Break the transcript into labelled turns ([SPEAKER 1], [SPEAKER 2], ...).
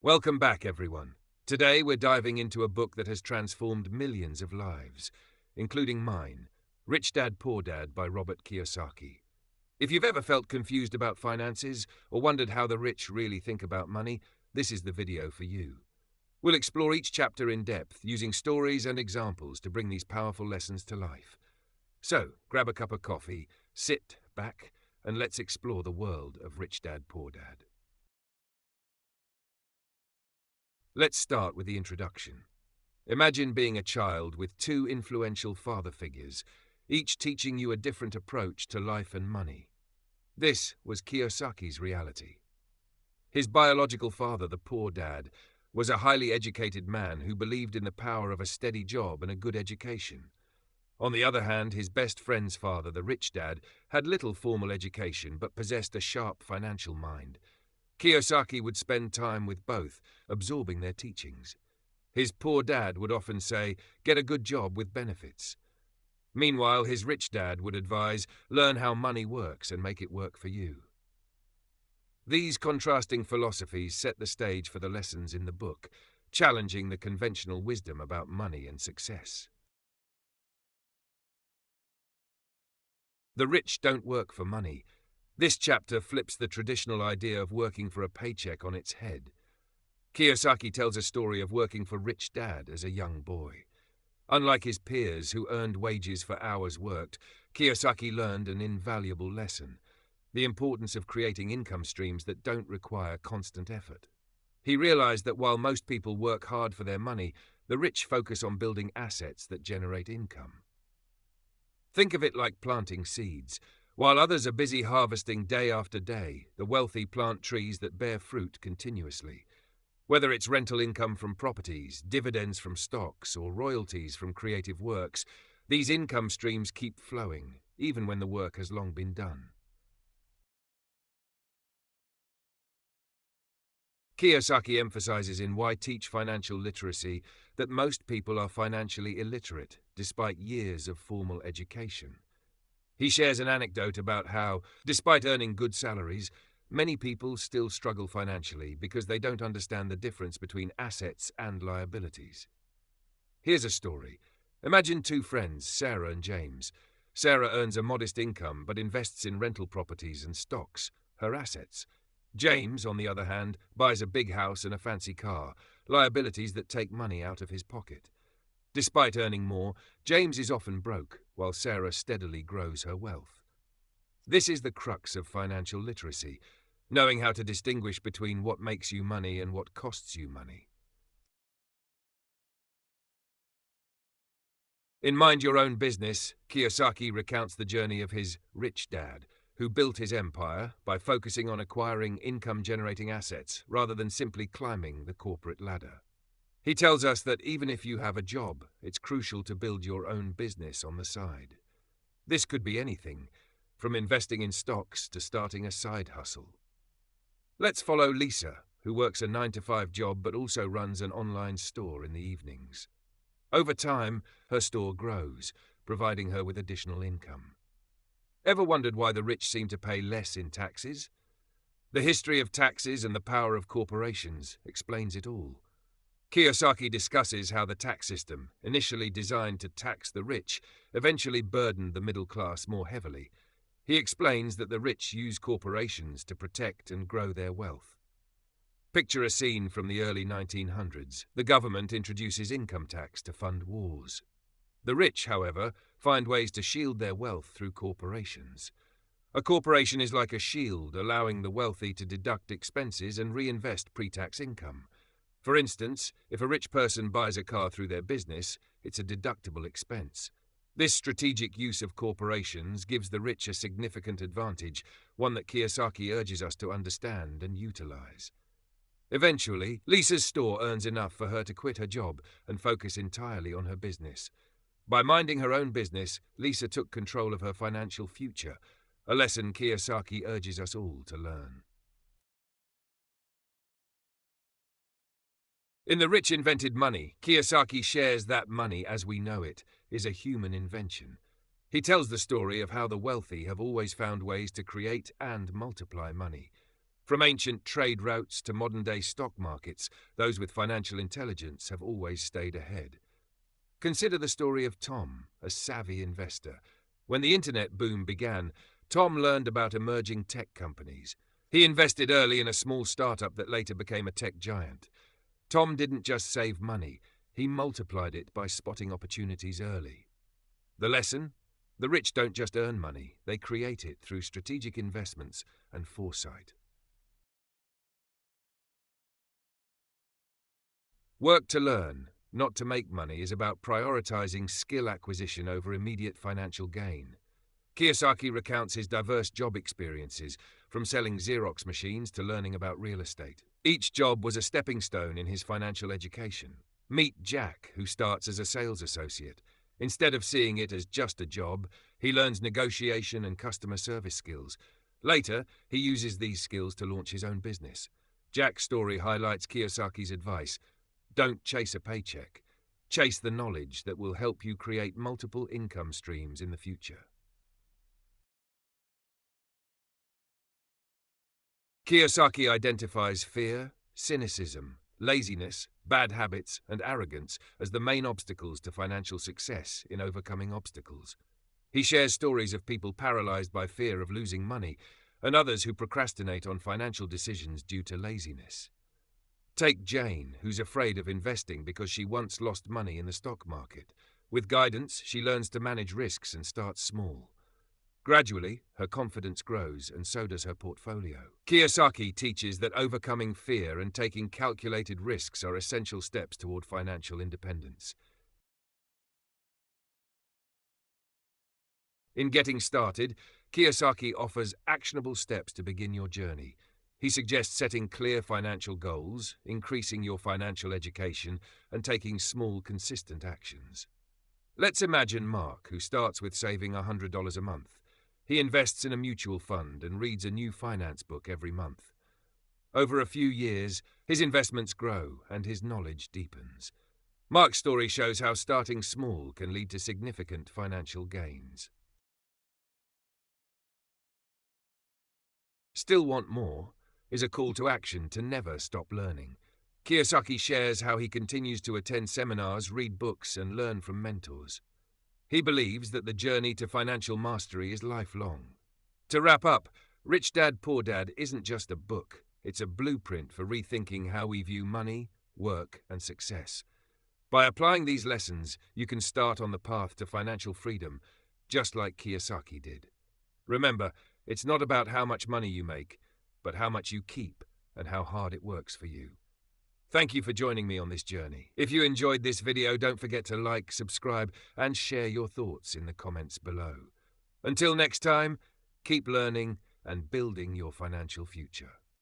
[SPEAKER 1] Welcome back, everyone. Today we're diving into a book that has transformed millions of lives, including mine, Rich Dad, Poor Dad by Robert Kiyosaki. If you've ever felt confused about finances or wondered how the rich really think about money, this is the video for you. We'll explore each chapter in depth, using stories and examples to bring these powerful lessons to life. So, grab a cup of coffee, sit back, and let's explore the world of Rich Dad, Poor Dad. Let's start with the introduction. Imagine being a child with two influential father figures, each teaching you a different approach to life and money. This was Kiyosaki's reality. His biological father, the poor dad, was a highly educated man who believed in the power of a steady job and a good education. On the other hand, his best friend's father, the rich dad, had little formal education but possessed a sharp financial mind. Kiyosaki would spend time with both, absorbing their teachings. His poor dad would often say, "Get a good job with benefits." Meanwhile, his rich dad would advise, "Learn how money works and make it work for you." These contrasting philosophies set the stage for the lessons in the book, challenging the conventional wisdom about money and success. The rich don't work for money. This chapter flips the traditional idea of working for a paycheck on its head. Kiyosaki tells a story of working for Rich Dad as a young boy. Unlike his peers who earned wages for hours worked, Kiyosaki learned an invaluable lesson: the importance of creating income streams that don't require constant effort. He realized that while most people work hard for their money, the rich focus on building assets that generate income. Think of it like planting seeds. While others are busy harvesting day after day, the wealthy plant trees that bear fruit continuously. Whether it's rental income from properties, dividends from stocks, or royalties from creative works, these income streams keep flowing, even when the work has long been done. Kiyosaki emphasizes in Why Teach Financial Literacy that most people are financially illiterate, despite years of formal education. He shares an anecdote about how, despite earning good salaries, many people still struggle financially because they don't understand the difference between assets and liabilities. Here's a story. Imagine two friends, Sarah and James. Sarah earns a modest income but invests in rental properties and stocks, her assets. James, on the other hand, buys a big house and a fancy car, liabilities that take money out of his pocket. Despite earning more, James is often broke, while Sarah steadily grows her wealth. This is the crux of financial literacy, knowing how to distinguish between what makes you money and what costs you money. In Mind Your Own Business, Kiyosaki recounts the journey of his rich dad, who built his empire by focusing on acquiring income-generating assets rather than simply climbing the corporate ladder. He tells us that even if you have a job, it's crucial to build your own business on the side. This could be anything, from investing in stocks to starting a side hustle. Let's follow Lisa, who works a 9-to-5 job but also runs an online store in the evenings. Over time, her store grows, providing her with additional income. Ever wondered why the rich seem to pay less in taxes? The history of taxes and the power of corporations explains it all. Kiyosaki discusses how the tax system, initially designed to tax the rich, eventually burdened the middle class more heavily. He explains that the rich use corporations to protect and grow their wealth. Picture a scene from the early 1900s. The government introduces income tax to fund wars. The rich, however, find ways to shield their wealth through corporations. A corporation is like a shield, allowing the wealthy to deduct expenses and reinvest pre-tax income. For instance, if a rich person buys a car through their business, it's a deductible expense. This strategic use of corporations gives the rich a significant advantage, one that Kiyosaki urges us to understand and utilize. Eventually, Lisa's store earns enough for her to quit her job and focus entirely on her business. By minding her own business, Lisa took control of her financial future, a lesson Kiyosaki urges us all to learn. In The Rich Invented Money, Kiyosaki shares that money as we know it is a human invention. He tells the story of how the wealthy have always found ways to create and multiply money. From ancient trade routes to modern-day stock markets, those with financial intelligence have always stayed ahead. Consider the story of Tom, a savvy investor. When the internet boom began, Tom learned about emerging tech companies. He invested early in a small startup that later became a tech giant. Tom didn't just save money, he multiplied it by spotting opportunities early. The lesson? The rich don't just earn money, they create it through strategic investments and foresight. Work to learn, not to make money, is about prioritizing skill acquisition over immediate financial gain. Kiyosaki recounts his diverse job experiences, from selling Xerox machines to learning about real estate. Each job was a stepping stone in his financial education. Meet Jack, who starts as a sales associate. Instead of seeing it as just a job, he learns negotiation and customer service skills. Later, he uses these skills to launch his own business. Jack's story highlights Kiyosaki's advice: don't chase a paycheck. Chase the knowledge that will help you create multiple income streams in the future. Kiyosaki identifies fear, cynicism, laziness, bad habits, and arrogance as the main obstacles to financial success in overcoming obstacles. He shares stories of people paralyzed by fear of losing money and others who procrastinate on financial decisions due to laziness. Take Jane, who's afraid of investing because she once lost money in the stock market. With guidance, she learns to manage risks and starts small. Gradually, her confidence grows, and so does her portfolio. Kiyosaki teaches that overcoming fear and taking calculated risks are essential steps toward financial independence. In getting started, Kiyosaki offers actionable steps to begin your journey. He suggests setting clear financial goals, increasing your financial education, and taking small, consistent actions. Let's imagine Mark, who starts with saving $100 a month. He invests in a mutual fund and reads a new finance book every month. Over a few years, his investments grow and his knowledge deepens. Mark's story shows how starting small can lead to significant financial gains. Still want more? Is a call to action to never stop learning. Kiyosaki shares how he continues to attend seminars, read books, and learn from mentors. He believes that the journey to financial mastery is lifelong. To wrap up, Rich Dad, Poor Dad isn't just a book. It's a blueprint for rethinking how we view money, work, and success. By applying these lessons, you can start on the path to financial freedom, just like Kiyosaki did. Remember, it's not about how much money you make, but how much you keep and how hard it works for you. Thank you for joining me on this journey. If you enjoyed this video, don't forget to like, subscribe, and share your thoughts in the comments below. Until next time, keep learning and building your financial future.